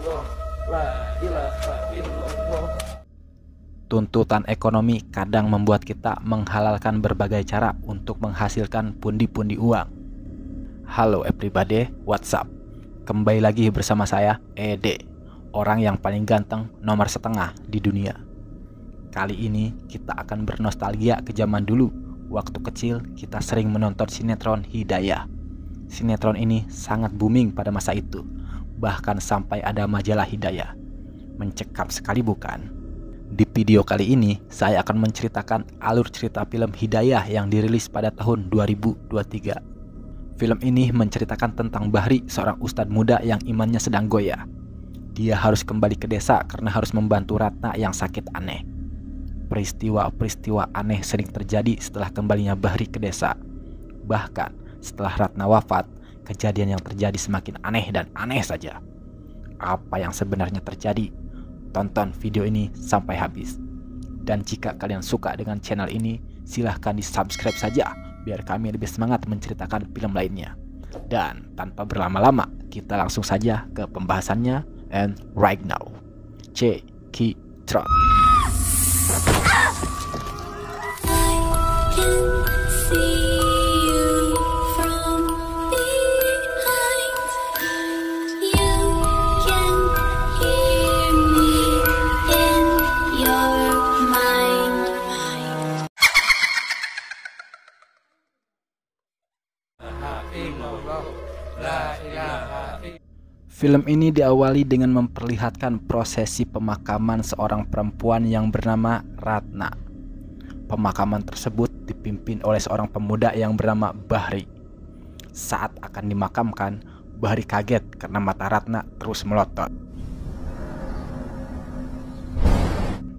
illallah, la ilaha illallah. Tuntutan ekonomi kadang membuat kita menghalalkan berbagai cara untuk menghasilkan pundi-pundi uang. Halo everybody, what's up? Kembali lagi bersama saya, Ede, orang yang paling ganteng nomor setengah di dunia. Kali ini kita akan bernostalgia ke zaman dulu. Waktu kecil kita sering menonton sinetron Hidayah. Sinetron ini sangat booming pada masa itu. Bahkan sampai ada majalah Hidayah. Mencekam sekali bukan? Di video kali ini, saya akan menceritakan alur cerita film Hidayah yang dirilis pada tahun 2023. Film ini menceritakan tentang Bahri, seorang ustadz muda yang imannya sedang goyah. Dia harus kembali ke desa karena harus membantu Ratna yang sakit aneh. Peristiwa-peristiwa aneh sering terjadi setelah kembalinya Bahri ke desa. Bahkan setelah Ratna wafat, kejadian yang terjadi semakin aneh dan aneh saja. Apa yang sebenarnya terjadi? Tonton video ini sampai habis. Dan jika kalian suka dengan channel ini, silahkan di subscribe saja biar kami lebih semangat menceritakan film lainnya. Dan tanpa berlama-lama, kita langsung saja ke pembahasannya. And right now, check it out. Film ini diawali dengan memperlihatkan prosesi pemakaman seorang perempuan yang bernama Ratna. Pemakaman tersebut dipimpin oleh seorang pemuda yang bernama Bahri. Saat akan dimakamkan, Bahri kaget karena mata Ratna terus melotot.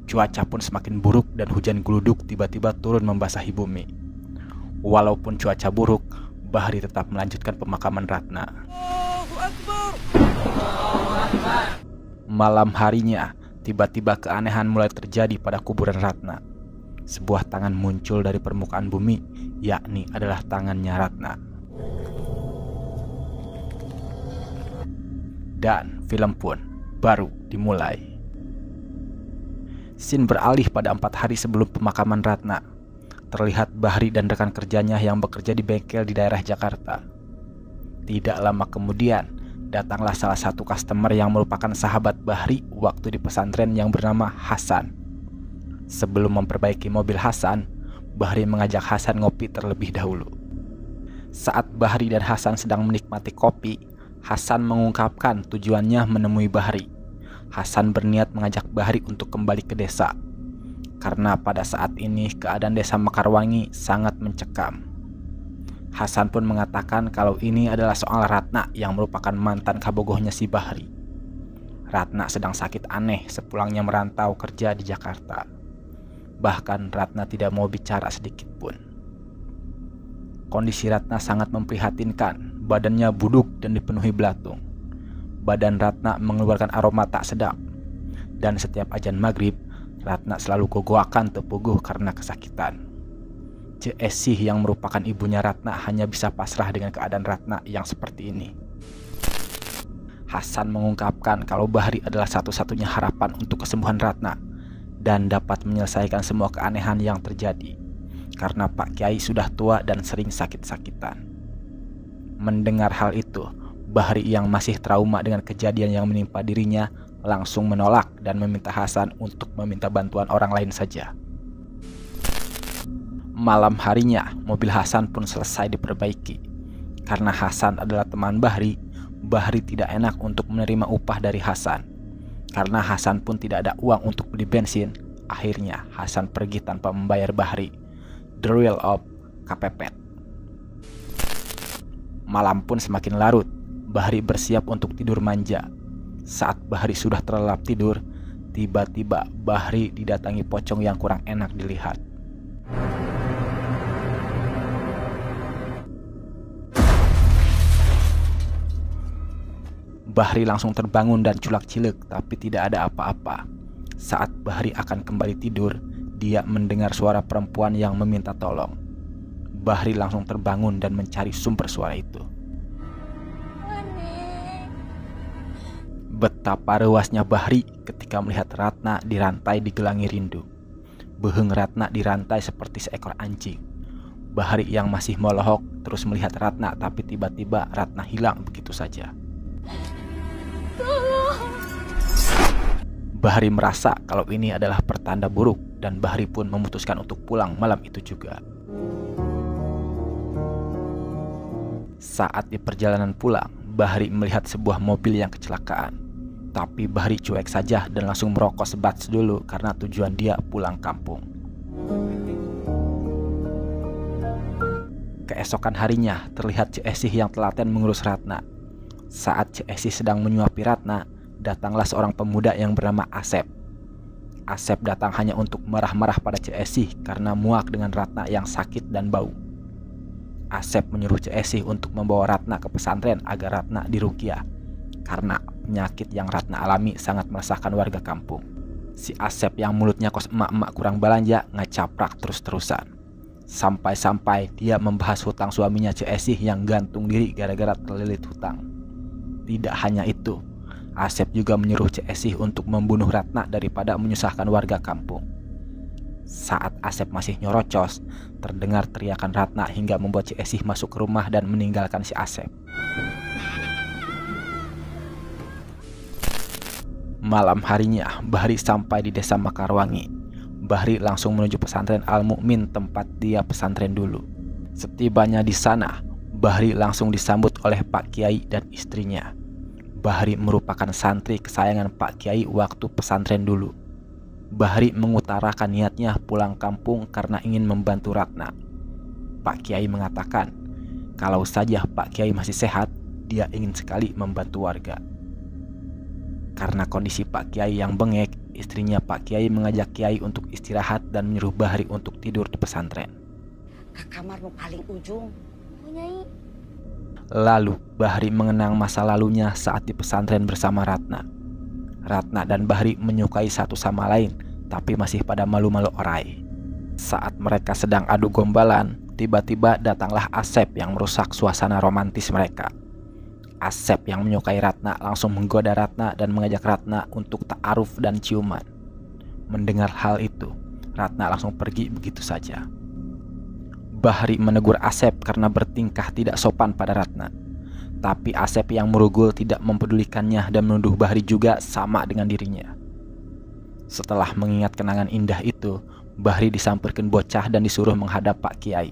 Cuaca pun semakin buruk dan hujan geluduk tiba-tiba turun membasahi bumi. Walaupun cuaca buruk, Bahri tetap melanjutkan pemakaman Ratna. Malam harinya, tiba-tiba keanehan mulai terjadi pada kuburan Ratna. Sebuah tangan muncul dari permukaan bumi, yakni adalah tangannya Ratna. Dan film pun baru dimulai. Scene beralih pada 4 hari sebelum pemakaman Ratna. Terlihat Bahri dan rekan kerjanya yang bekerja di bengkel di daerah Jakarta. Tidak lama kemudian, datanglah salah satu customer yang merupakan sahabat Bahri waktu di pesantren yang bernama Hasan. Sebelum memperbaiki mobil Hasan, Bahri mengajak Hasan ngopi terlebih dahulu. Saat Bahri dan Hasan sedang menikmati kopi, Hasan mengungkapkan tujuannya menemui Bahri. Hasan berniat mengajak Bahri untuk kembali ke desa, karena pada saat ini keadaan desa Mekarwangi sangat mencekam. Hasan pun mengatakan kalau ini adalah soal Ratna yang merupakan mantan kabogohnya si Bahri. Ratna sedang sakit aneh sepulangnya merantau kerja di Jakarta. Bahkan Ratna tidak mau bicara sedikit pun. Kondisi Ratna sangat memprihatinkan, badannya buduk dan dipenuhi belatung. Badan Ratna mengeluarkan aroma tak sedap. Dan setiap azan maghrib, Ratna selalu gogoakan tepuguh karena kesakitan. Cik Esih yang merupakan ibunya Ratna hanya bisa pasrah dengan keadaan Ratna yang seperti ini. Hasan mengungkapkan kalau Bahri adalah satu-satunya harapan untuk kesembuhan Ratna dan dapat menyelesaikan semua keanehan yang terjadi karena Pak Kiai sudah tua dan sering sakit-sakitan. Mendengar hal itu, Bahri yang masih trauma dengan kejadian yang menimpa dirinya langsung menolak dan meminta Hasan untuk meminta bantuan orang lain saja. Malam harinya, mobil Hasan pun selesai diperbaiki. Karena Hasan adalah teman Bahri, Bahri tidak enak untuk menerima upah dari Hasan. Karena Hasan pun tidak ada uang untuk beli bensin, akhirnya Hasan pergi tanpa membayar Bahri. The real of kepepet. Malam pun semakin larut, Bahri bersiap untuk tidur manja. Saat Bahri sudah terlelap tidur, tiba-tiba Bahri didatangi pocong yang kurang enak dilihat. Bahri langsung terbangun dan culak-cilik, tapi tidak ada apa-apa. Saat Bahri akan kembali tidur, dia mendengar suara perempuan yang meminta tolong. Bahri langsung terbangun dan mencari sumber suara itu. Betapa rewasnya Bahri ketika melihat Ratna dirantai digelangi rindu. Beheng Ratna dirantai seperti seekor anjing. Bahri yang masih melohok terus melihat Ratna, tapi tiba-tiba Ratna hilang begitu saja. Bahri merasa kalau ini adalah pertanda buruk dan Bahri pun memutuskan untuk pulang malam itu juga. Saat di perjalanan pulang, Bahri melihat sebuah mobil yang kecelakaan. Tapi Bahri cuek saja dan langsung merokok sebatch dulu karena tujuan dia pulang kampung. Keesokan harinya terlihat Cik Esih yang telaten mengurus Ratna. Saat Cik Esih sedang menyuapi Ratna, datanglah seorang pemuda yang bernama Asep. Asep datang hanya untuk marah-marah pada Cik Esih karena muak dengan Ratna yang sakit dan bau. Asep menyuruh Cik Esih untuk membawa Ratna ke pesantren agar Ratna diruqyah, karena penyakit yang Ratna alami sangat meresahkan warga kampung. Si Asep yang mulutnya kos emak-emak kurang belanja ngecaprak terus-terusan. Sampai-sampai dia membahas hutang suaminya Cik Esih yang gantung diri gara-gara terlilit hutang. Tidak hanya itu, Asep juga menyuruh Cik Esih untuk membunuh Ratna daripada menyusahkan warga kampung. Saat Asep masih nyorocos, terdengar teriakan Ratna hingga membuat Cik Esih masuk ke rumah dan meninggalkan si Asep. Malam harinya, Bahri sampai di desa Makarwangi. Bahri langsung menuju pesantren Al-Mu'min tempat dia pesantren dulu. Setibanya di sana, Bahri langsung disambut oleh Pak Kiai dan istrinya. Bahri merupakan santri kesayangan Pak Kiai waktu pesantren dulu. Bahri mengutarakan niatnya pulang kampung karena ingin membantu Ratna. Pak Kiai mengatakan, kalau saja Pak Kiai masih sehat, dia ingin sekali membantu warga. Karena kondisi Pak Kiai yang bengek, istrinya Pak Kiai mengajak Kiai untuk istirahat dan menyuruh Bahri untuk tidur di pesantren. Ke kamar nu paling ujung, Nyai. Lalu Bahri mengenang masa lalunya saat di pesantren bersama Ratna. Ratna dan Bahri menyukai satu sama lain, tapi masih pada malu-malu orai. Saat mereka sedang adu gombalan, tiba-tiba datanglah Asep yang merusak suasana romantis mereka. Asep yang menyukai Ratna langsung menggoda Ratna dan mengajak Ratna untuk ta'aruf dan ciuman. Mendengar hal itu, Ratna langsung pergi begitu saja. Bahri menegur Asep karena bertingkah tidak sopan pada Ratna. Tapi Asep yang merugul tidak mempedulikannya dan menuduh Bahri juga sama dengan dirinya. Setelah mengingat kenangan indah itu, Bahri disamperkan bocah dan disuruh menghadap Pak Kiai.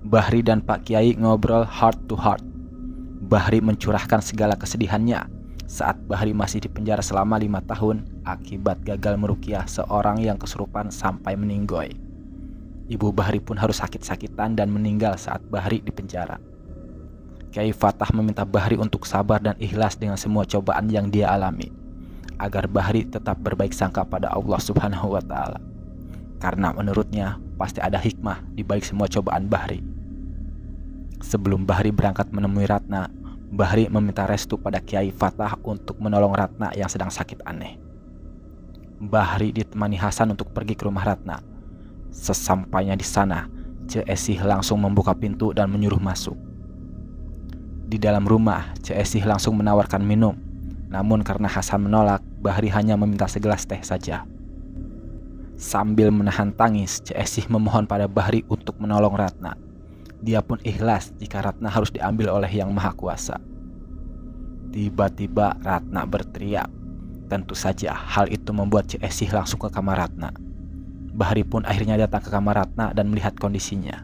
Bahri dan Pak Kiai ngobrol heart to heart. Bahri mencurahkan segala kesedihannya saat Bahri masih di penjara selama 5 tahun akibat gagal meruqyah seorang yang kesurupan sampai meninggoy. Ibu Bahri pun harus sakit-sakitan dan meninggal saat Bahri di penjara. Kiai Fatah meminta Bahri untuk sabar dan ikhlas dengan semua cobaan yang dia alami, agar Bahri tetap berbaik sangka pada Allah Subhanahu wa Ta'ala. Karena menurutnya pasti ada hikmah di balik semua cobaan Bahri. Sebelum Bahri berangkat menemui Ratna, Bahri meminta restu pada Kiai Fatah untuk menolong Ratna yang sedang sakit aneh. Bahri ditemani Hasan untuk pergi ke rumah Ratna. Sesampainya di sana, Cik Esih langsung membuka pintu dan menyuruh masuk. Di dalam rumah, Cik Esih langsung menawarkan minum. Namun karena Hasan menolak, Bahri hanya meminta segelas teh saja. Sambil menahan tangis, Cik Esih memohon pada Bahri untuk menolong Ratna. Dia pun ikhlas jika Ratna harus diambil oleh Yang Maha Kuasa. Tiba-tiba Ratna berteriak. Tentu saja hal itu membuat Cik Esih langsung ke kamar Ratna. Bahri pun akhirnya datang ke kamar Ratna dan melihat kondisinya.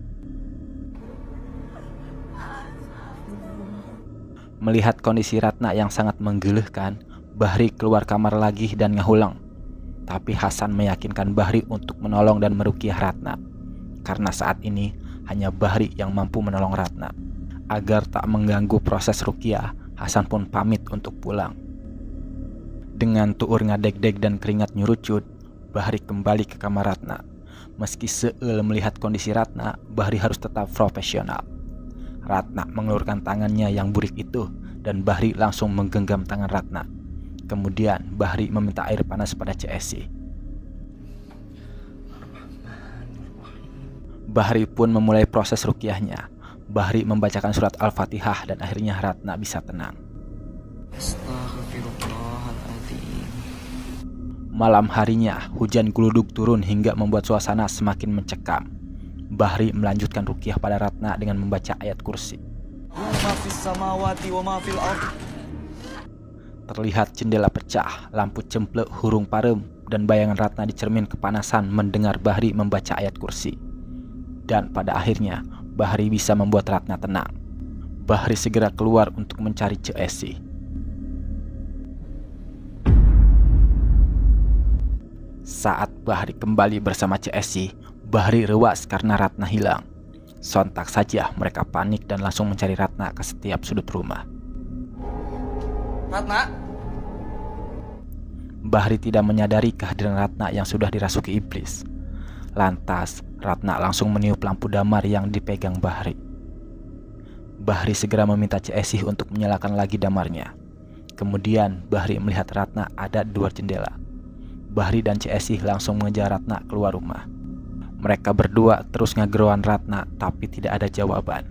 Melihat kondisi Ratna yang sangat menggeluhkan, Bahri keluar kamar lagi dan ngehulang. Tapi Hasan meyakinkan Bahri untuk menolong dan meruqyah Ratna. Karena saat ini hanya Bahri yang mampu menolong Ratna. Agar tak mengganggu proses ruqyah, Hasan pun pamit untuk pulang. Dengan tuur ngadeg-deg dan keringat nyurucut, Bahri kembali ke kamar Ratna. Meski seul melihat kondisi Ratna, Bahri harus tetap profesional. Ratna mengelurkan tangannya yang burik itu dan Bahri langsung menggenggam tangan Ratna. Kemudian Bahri meminta air panas pada Cik Esih. Bahri pun memulai proses ruqyahnya. Bahri membacakan surat Al-Fatihah dan akhirnya Ratna bisa tenang. Astaghfirullah. Malam harinya, hujan gludug turun hingga membuat suasana semakin mencekam. Bahri melanjutkan ruqyah pada Ratna dengan membaca ayat kursi. Terlihat jendela pecah, lampu cemplek hurung parem, dan bayangan Ratna di cermin kepanasan mendengar Bahri membaca ayat kursi. Dan pada akhirnya, Bahri bisa membuat Ratna tenang. Bahri segera keluar untuk mencari Cek Esi. Saat Bahri kembali bersama Cek Esi, Bahri rewas karena Ratna hilang. Sontak saja mereka panik dan langsung mencari Ratna ke setiap sudut rumah. Ratna? Bahri tidak menyadari kehadiran Ratna yang sudah dirasuki iblis. Lantas, Ratna langsung meniup lampu damar yang dipegang Bahri. Bahri segera meminta Cek Esi untuk menyalakan lagi damarnya. Kemudian, Bahri melihat Ratna ada di luar jendela. Bahri dan Cek Esi langsung mengejar Ratna keluar rumah. Mereka berdua terus ngageruan Ratna, tapi tidak ada jawaban.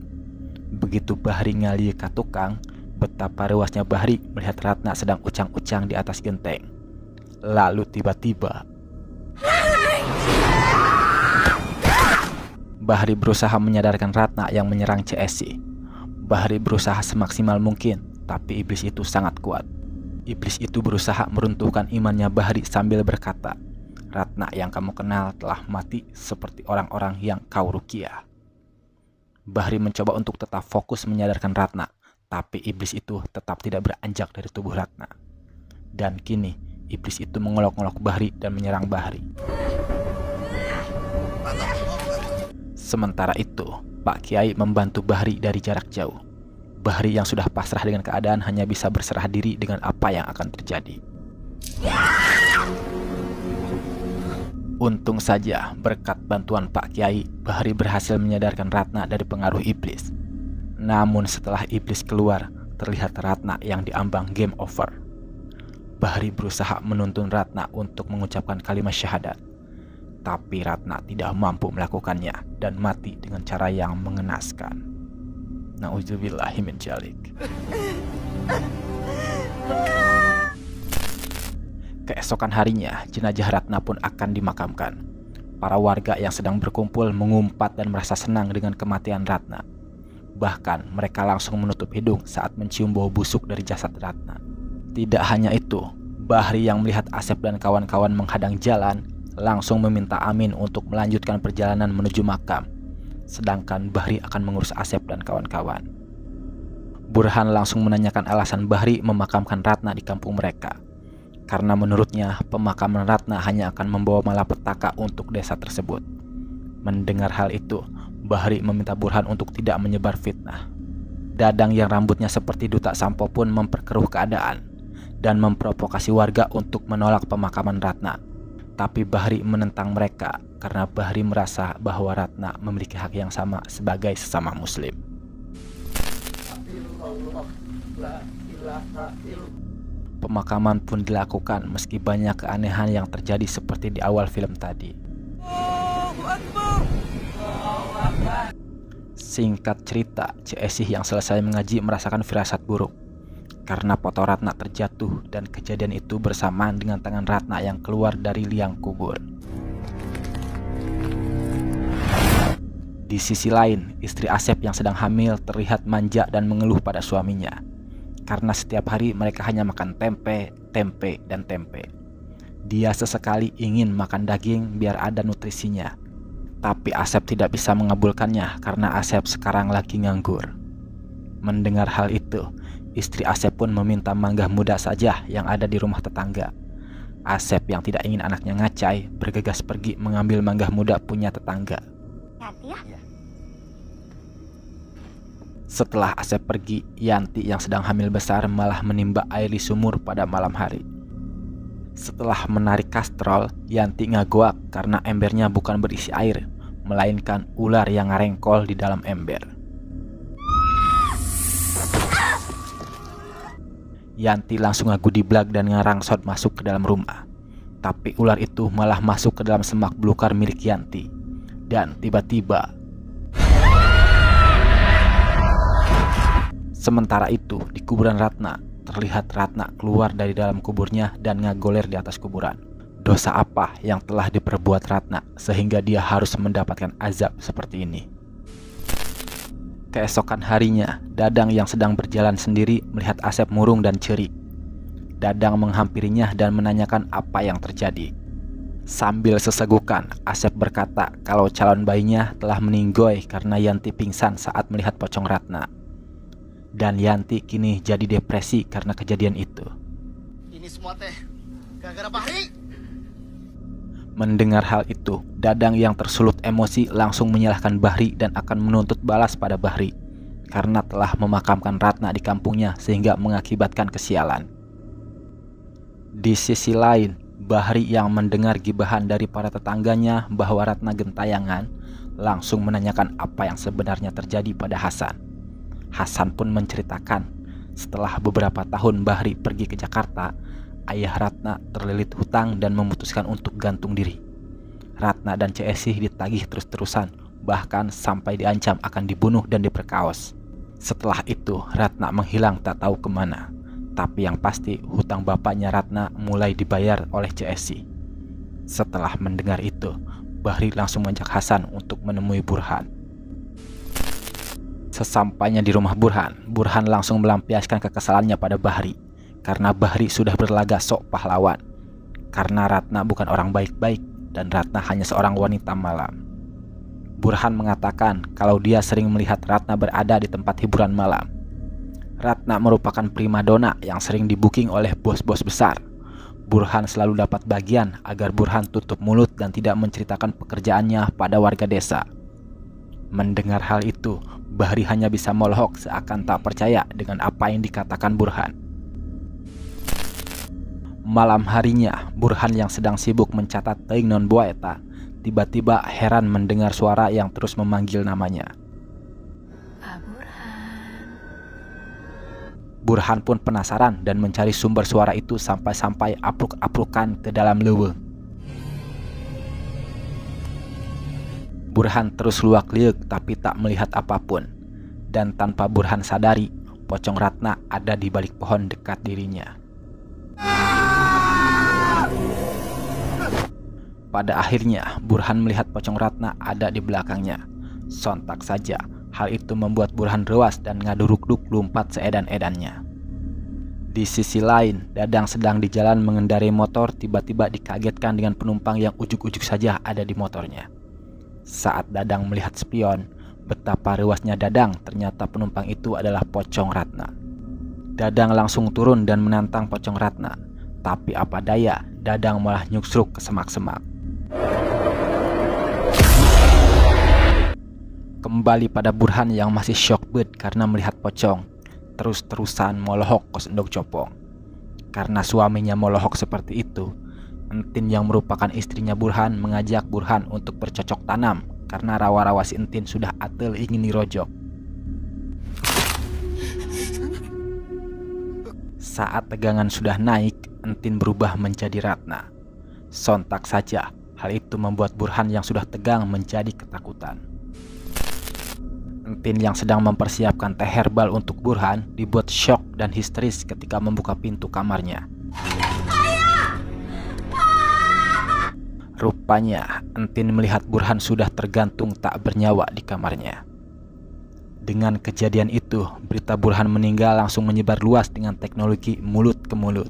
Begitu Bahri ngali ke tukang, betapa rewasnya Bahri melihat Ratna sedang ucang-ucang di atas genteng. Lalu tiba-tiba Bahri berusaha menyadarkan Ratna yang menyerang Cek Esi. Bahri berusaha semaksimal mungkin, tapi iblis itu sangat kuat. Iblis itu berusaha meruntuhkan imannya Bahri sambil berkata, "Ratna yang kamu kenal telah mati seperti orang-orang yang kau ruqyah." Bahri mencoba untuk tetap fokus menyadarkan Ratna, tapi iblis itu tetap tidak beranjak dari tubuh Ratna. Dan kini, iblis itu mengolok-olok Bahri dan menyerang Bahri. Sementara itu, Pak Kiai membantu Bahri dari jarak jauh. Bahri yang sudah pasrah dengan keadaan hanya bisa berserah diri dengan apa yang akan terjadi. Untung saja, berkat bantuan Pak Kiai, Bahri berhasil menyadarkan Ratna dari pengaruh iblis. Namun setelah iblis keluar, terlihat Ratna yang diambang game over. Bahri berusaha menuntun Ratna untuk mengucapkan kalimat syahadat. Tapi Ratna tidak mampu melakukannya dan mati dengan cara yang mengenaskan. Na'udzubillahi min dzalik. Keesokan harinya, jenazah Ratna pun akan dimakamkan. Para warga yang sedang berkumpul mengumpat dan merasa senang dengan kematian Ratna. Bahkan mereka langsung menutup hidung saat mencium bau busuk dari jasad Ratna. Tidak hanya itu, Bahri yang melihat Asep dan kawan-kawan menghadang jalan langsung meminta Amin untuk melanjutkan perjalanan menuju makam. Sedangkan Bahri akan mengurus Asep dan kawan-kawan. Burhan langsung menanyakan alasan Bahri memakamkan Ratna di kampung mereka. Karena menurutnya pemakaman Ratna hanya akan membawa malapetaka untuk desa tersebut. Mendengar hal itu, Bahri meminta Burhan untuk tidak menyebar fitnah. Dadang yang rambutnya seperti duta sampo pun memperkeruh keadaan dan memprovokasi warga untuk menolak pemakaman Ratna. Tapi Bahri menentang mereka karena Bahri merasa bahwa Ratna memiliki hak yang sama sebagai sesama muslim. Pemakaman pun dilakukan meski banyak keanehan yang terjadi seperti di awal film tadi. Singkat cerita, Cek Esi yang selesai mengaji merasakan firasat buruk karena foto Ratna terjatuh dan kejadian itu bersamaan dengan tangan Ratna yang keluar dari liang kubur. Di sisi lain, istri Asep yang sedang hamil terlihat manja dan mengeluh pada suaminya karena setiap hari mereka hanya makan tempe, dan tempe. Dia sesekali ingin makan daging biar ada nutrisinya, tapi Asep tidak bisa mengabulkannya karena Asep sekarang lagi nganggur. Mendengar hal itu, istri Asep pun meminta mangga muda saja yang ada di rumah tetangga. Asep yang tidak ingin anaknya ngacai bergegas pergi mengambil mangga muda punya tetangga. Setelah Asep pergi, Yanti yang sedang hamil besar malah menimba air di sumur pada malam hari. Setelah menarik kastrol, Yanti ngagoak karena embernya bukan berisi air, melainkan ular yang ngarengkol di dalam ember. Yanti langsung ngagudiblag dan ngarangsot masuk ke dalam rumah. Tapi ular itu malah masuk ke dalam semak belukar milik Yanti. Dan tiba-tiba, sementara itu di kuburan Ratna, terlihat Ratna keluar dari dalam kuburnya dan ngagoler di atas kuburan. Dosa apa yang telah diperbuat Ratna sehingga dia harus mendapatkan azab seperti ini? Keesokan harinya, Dadang yang sedang berjalan sendiri melihat Asep murung dan cerik. Dadang menghampirinya dan menanyakan apa yang terjadi. Sambil sesegukan, Asep berkata kalau calon bayinya telah meninggoy karena Yanti pingsan saat melihat pocong Ratna. Dan Yanti kini jadi depresi karena kejadian itu. Ini semua teh gara-gara Bahri. Mendengar hal itu, Dadang yang tersulut emosi langsung menyalahkan Bahri dan akan menuntut balas pada Bahri karena telah memakamkan Ratna di kampungnya sehingga mengakibatkan kesialan. Di sisi lain, Bahri yang mendengar gibahan dari para tetangganya bahwa Ratna gentayangan langsung menanyakan apa yang sebenarnya terjadi pada Hasan. Hasan pun menceritakan setelah beberapa tahun Bahri pergi ke Jakarta, ayah Ratna terlilit hutang dan memutuskan untuk gantung diri. Ratna dan Cik Esih ditagih terus-terusan, bahkan sampai diancam akan dibunuh dan diperkaos. Setelah itu, Ratna menghilang tak tahu kemana. Tapi yang pasti, hutang bapaknya Ratna mulai dibayar oleh Cik Esih. Setelah mendengar itu, Bahri langsung mengajak Hasan untuk menemui Burhan. Sesampainya di rumah Burhan, Burhan langsung melampiaskan kekesalannya pada Bahri. Karena Bahri sudah berlagak sok pahlawan. Karena Ratna bukan orang baik-baik dan Ratna hanya seorang wanita malam. Burhan mengatakan kalau dia sering melihat Ratna berada di tempat hiburan malam. Ratna merupakan primadona yang sering dibuking oleh bos-bos besar. Burhan selalu dapat bagian agar Burhan tutup mulut dan tidak menceritakan pekerjaannya pada warga desa. Mendengar hal itu, Bahri hanya bisa molohok seakan tak percaya dengan apa yang dikatakan Burhan. Malam harinya, Burhan yang sedang sibuk mencatat teuing non boeta, tiba-tiba heran mendengar suara yang terus memanggil namanya. Burhan pun penasaran dan mencari sumber suara itu sampai-sampai apluk-aplukan ke dalam leuweung. Burhan terus luak-liuk tapi tak melihat apapun. Dan tanpa Burhan sadari, pocong Ratna ada di balik pohon dekat dirinya. Pada akhirnya, Burhan melihat pocong Ratna ada di belakangnya. Sontak saja, hal itu membuat Burhan rewas dan ngaduruk-duk lompat seedan-edannya. Di sisi lain, Dadang sedang di jalan mengendarai motor tiba-tiba dikagetkan dengan penumpang yang ujuk-ujuk saja ada di motornya. Saat Dadang melihat spion, betapa rewasnya Dadang, ternyata penumpang itu adalah pocong Ratna. Dadang langsung turun dan menantang pocong Ratna. Tapi apa daya, Dadang malah nyuksruk ke semak-semak. Kembali pada Burhan yang masih syok bet karena melihat pocong, terus-terusan molohok ke sendok copong. Karena suaminya molohok seperti itu, Entin yang merupakan istrinya Burhan mengajak Burhan untuk bercocok tanam karena rawa-rawa si Entin sudah atel ingin dirojok. Saat tegangan sudah naik, Entin berubah menjadi Ratna. Sontak saja, hal itu membuat Burhan yang sudah tegang menjadi ketakutan. Entin yang sedang mempersiapkan teh herbal untuk Burhan dibuat syok dan histeris ketika membuka pintu kamarnya. Rupanya, Entin melihat Burhan sudah tergantung tak bernyawa di kamarnya. Dengan kejadian itu, berita Burhan meninggal langsung menyebar luas dengan teknologi mulut ke mulut.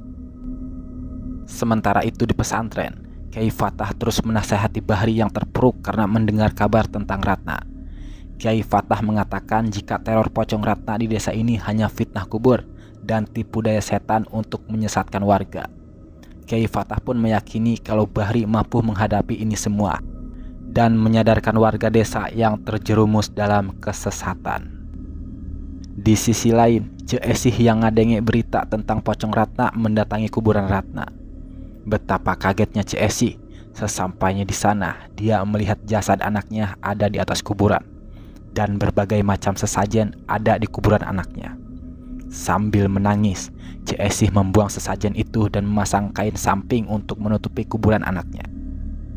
Sementara itu di pesantren, Kiai Fatah terus menasihati Bahri yang terpuruk karena mendengar kabar tentang Ratna. Kiai Fatah mengatakan jika teror pocong Ratna di desa ini hanya fitnah kubur dan tipu daya setan untuk menyesatkan warga. Kiai Fatah pun meyakini kalau Bahri mampu menghadapi ini semua dan menyadarkan warga desa yang terjerumus dalam kesesatan. Di sisi lain, Cik Esih yang ngadenge berita tentang pocong Ratna mendatangi kuburan Ratna. Betapa kagetnya Cik Esih, sesampainya di sana dia melihat jasad anaknya ada di atas kuburan dan berbagai macam sesajen ada di kuburan anaknya. Sambil menangis, Cik Esih membuang sesajen itu dan memasang kain samping untuk menutupi kuburan anaknya.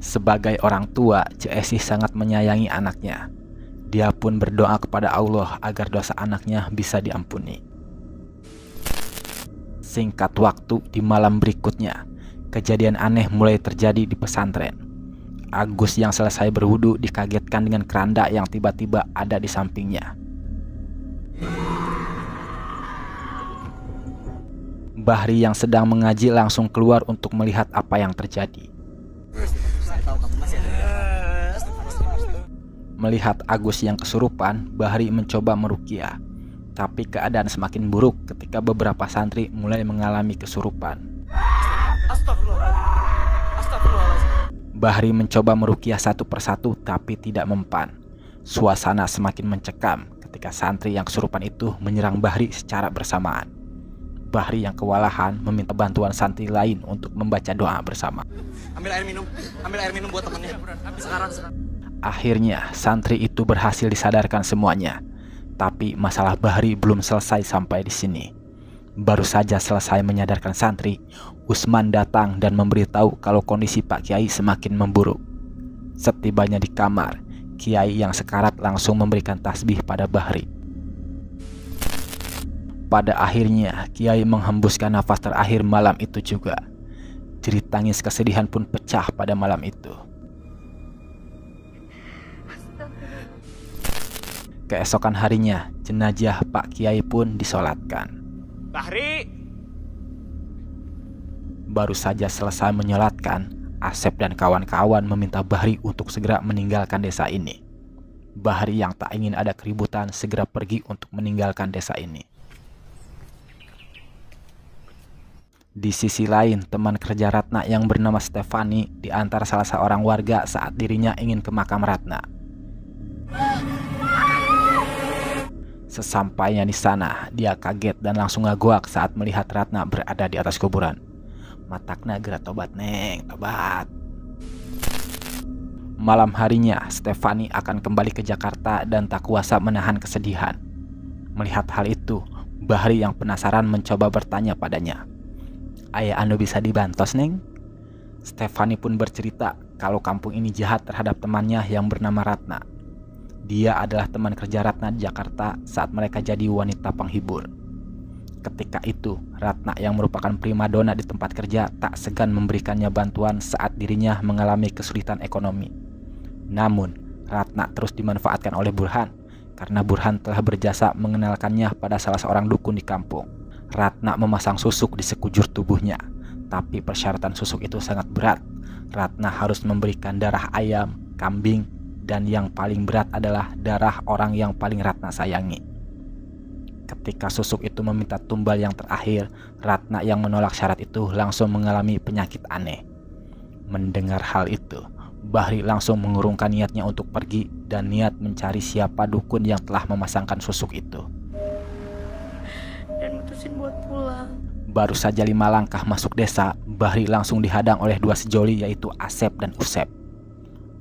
Sebagai orang tua, Cik Esih sangat menyayangi anaknya. Dia pun berdoa kepada Allah agar dosa anaknya bisa diampuni. Singkat waktu di malam berikutnya, Kejadian aneh mulai terjadi di pesantren. Agus yang selesai berwudu dikagetkan dengan keranda yang tiba-tiba ada di sampingnya. Bahri yang sedang mengaji langsung keluar untuk melihat apa yang terjadi. Melihat Agus yang kesurupan, Bahri mencoba meruqyah. Tapi keadaan semakin buruk ketika beberapa santri mulai mengalami kesurupan. Bahri mencoba meruqyah satu persatu tapi tidak mempan. Suasana semakin mencekam ketika santri yang kesurupan itu menyerang Bahri secara bersamaan. Bahri yang kewalahan meminta bantuan santri lain untuk membaca doa bersama. Ambil air minum buat temannya. Sekarang. Akhirnya santri itu berhasil disadarkan semuanya. Tapi masalah Bahri belum selesai sampai di sini. Baru saja selesai menyadarkan santri, Usman datang dan memberitahu kalau kondisi Pak Kiai semakin memburuk. Setibanya di kamar, Kiai yang sekarat langsung memberikan tasbih pada Bahri. Pada akhirnya, Kiai menghembuskan nafas terakhir malam itu juga. Jerit tangis kesedihan pun pecah pada malam itu. Keesokan harinya, jenazah Pak Kiai pun disolatkan. Bahri! Baru saja selesai menyolatkan, Asep dan kawan-kawan meminta Bahri untuk segera meninggalkan desa ini. Bahri yang tak ingin ada keributan segera pergi untuk meninggalkan desa ini. Di sisi lain, teman kerja Ratna yang bernama Stefani diantar salah seorang warga saat dirinya ingin ke makam Ratna. Sesampainya di sana, dia kaget dan langsung ngaguak saat melihat Ratna berada di atas kuburan. Matakna gerak tobat neng, tobat. Malam harinya, Stefani akan kembali ke Jakarta dan tak kuasa menahan kesedihan. Melihat hal itu, Bahri yang penasaran mencoba bertanya padanya. Ayah anu bisa dibantos neng? Stefani pun bercerita kalau kampung ini jahat terhadap temannya yang bernama Ratna. Dia adalah teman kerja Ratna di Jakarta saat mereka jadi wanita penghibur. Ketika itu, Ratna yang merupakan primadona di tempat kerja tak segan memberikannya bantuan saat dirinya mengalami kesulitan ekonomi. Namun, Ratna terus dimanfaatkan oleh Burhan karena Burhan telah berjasa mengenalkannya pada salah seorang dukun di kampung. Ratna memasang susuk di sekujur tubuhnya, tapi persyaratan susuk itu sangat berat. Ratna harus memberikan darah ayam, kambing, dan yang paling berat adalah darah orang yang paling Ratna sayangi. Ketika susuk itu meminta tumbal yang terakhir, Ratna yang menolak syarat itu langsung mengalami penyakit aneh. Mendengar hal itu, Bahri langsung mengurungkan niatnya untuk pergi dan niat mencari siapa dukun yang telah memasangkan susuk itu. Dan mutusin buat pulang. Baru saja 5 langkah masuk desa, Bahri langsung dihadang oleh 2 sejoli yaitu Asep dan Usep.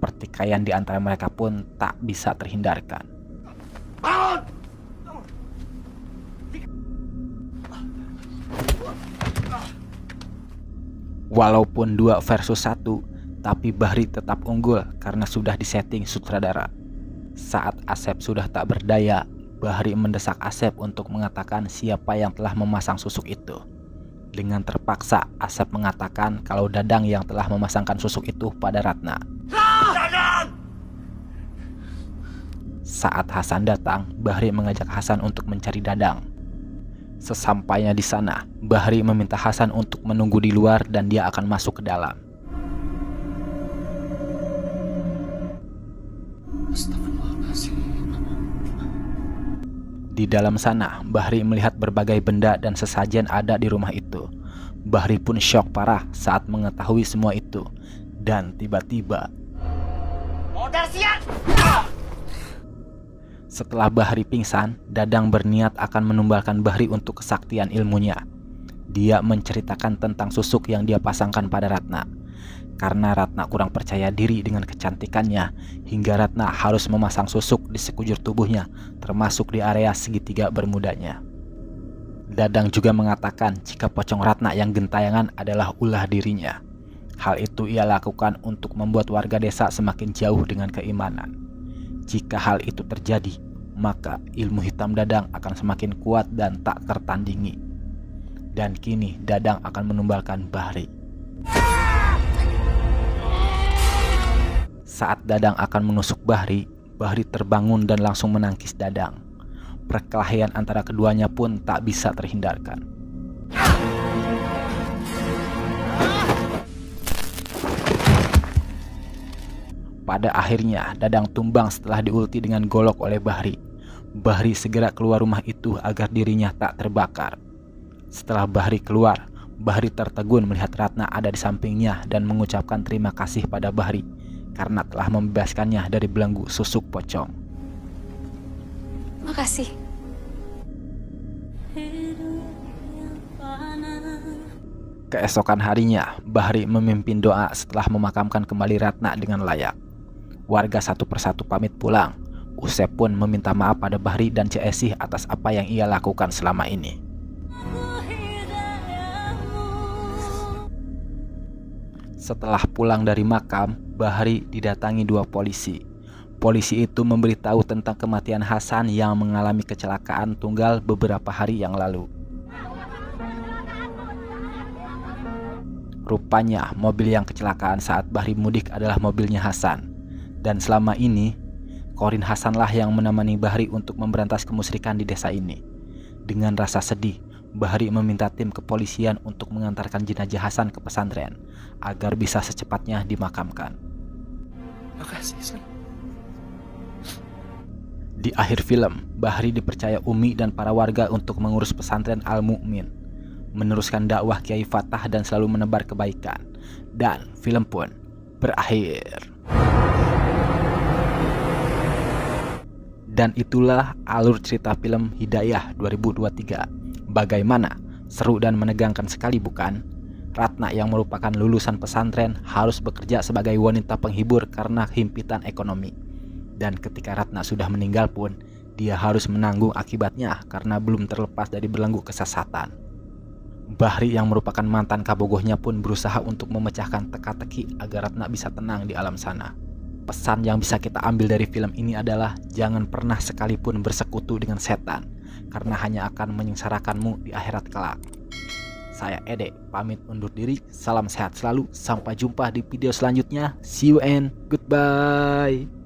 Pertikaian di antara mereka pun tak bisa terhindarkan. Walaupun 2 versus 1, tapi Bahri tetap unggul karena sudah disetting sutradara. Saat Asep sudah tak berdaya, Bahri mendesak Asep untuk mengatakan siapa yang telah memasang susuk itu. Dengan terpaksa, Asep mengatakan kalau Dadang yang telah memasangkan susuk itu pada Ratna. Saat Hasan datang, Bahri mengajak Hasan untuk mencari Dadang. Sesampainya di sana, Bahri meminta Hasan untuk menunggu di luar dan dia akan masuk ke dalam. Di dalam sana, Bahri melihat berbagai benda dan sesajen ada di rumah itu. Bahri pun syok parah saat mengetahui semua itu. Dan tiba-tiba, setelah Bahri pingsan, Dadang berniat akan menumbalkan Bahri untuk kesaktian ilmunya. Dia menceritakan tentang susuk yang dia pasangkan pada Ratna. Karena Ratna kurang percaya diri dengan kecantikannya, hingga Ratna harus memasang susuk di sekujur tubuhnya, termasuk di area segitiga bermudanya. Dadang juga mengatakan jika pocong Ratna yang gentayangan adalah ulah dirinya. Hal itu ia lakukan untuk membuat warga desa semakin jauh dengan keimanan. Jika hal itu terjadi, maka ilmu hitam Dadang akan semakin kuat dan tak tertandingi. Dan kini Dadang akan menumbalkan Bahri. Saat Dadang akan menusuk Bahri, Bahri terbangun dan langsung menangkis Dadang. Perkelahian antara keduanya pun tak bisa terhindarkan. Pada akhirnya Dadang tumbang setelah diulti dengan golok oleh Bahri. Bahri segera keluar rumah itu agar dirinya tak terbakar. Setelah Bahri keluar, Bahri tertegun melihat Ratna ada di sampingnya dan mengucapkan terima kasih pada Bahri karena telah membebaskannya dari belenggu susuk pocong. Makasih. Keesokan harinya, Bahri memimpin doa setelah memakamkan kembali Ratna dengan layak. Warga satu persatu pamit pulang. Usep pun meminta maaf pada Bahri dan Cik Esih atas apa yang ia lakukan selama ini. Setelah pulang dari makam, Bahri didatangi dua polisi. Polisi itu memberitahu tentang kematian Hasan yang mengalami kecelakaan tunggal beberapa hari yang lalu. Rupanya mobil yang kecelakaan saat Bahri mudik adalah mobilnya Hasan. Dan selama ini, Korin Hasanlah yang menemani Bahri untuk memberantas kemusyrikan di desa ini. Dengan rasa sedih, Bahri meminta tim kepolisian untuk mengantarkan jenazah Hasan ke pesantren agar bisa secepatnya dimakamkan. Makasih, San. Di akhir film, Bahri dipercaya Umi dan para warga untuk mengurus pesantren Al-Mu'min, meneruskan dakwah Kiai Fatah dan selalu menebar kebaikan. Dan film pun berakhir. Dan itulah alur cerita film Hidayah 2023. Bagaimana? Seru dan menegangkan sekali bukan? Ratna yang merupakan lulusan pesantren harus bekerja sebagai wanita penghibur karena himpitan ekonomi. Dan ketika Ratna sudah meninggal pun, dia harus menanggung akibatnya karena belum terlepas dari belenggu kesesatan. Bahri yang merupakan mantan kabogohnya pun berusaha untuk memecahkan teka-teki agar Ratna bisa tenang di alam sana. Pesan yang bisa kita ambil dari film ini adalah jangan pernah sekalipun bersekutu dengan setan, karena hanya akan menyengsarakanmu di akhirat kelak. Saya Ede, pamit undur diri. Salam sehat selalu. Sampai jumpa di video selanjutnya. See you and goodbye.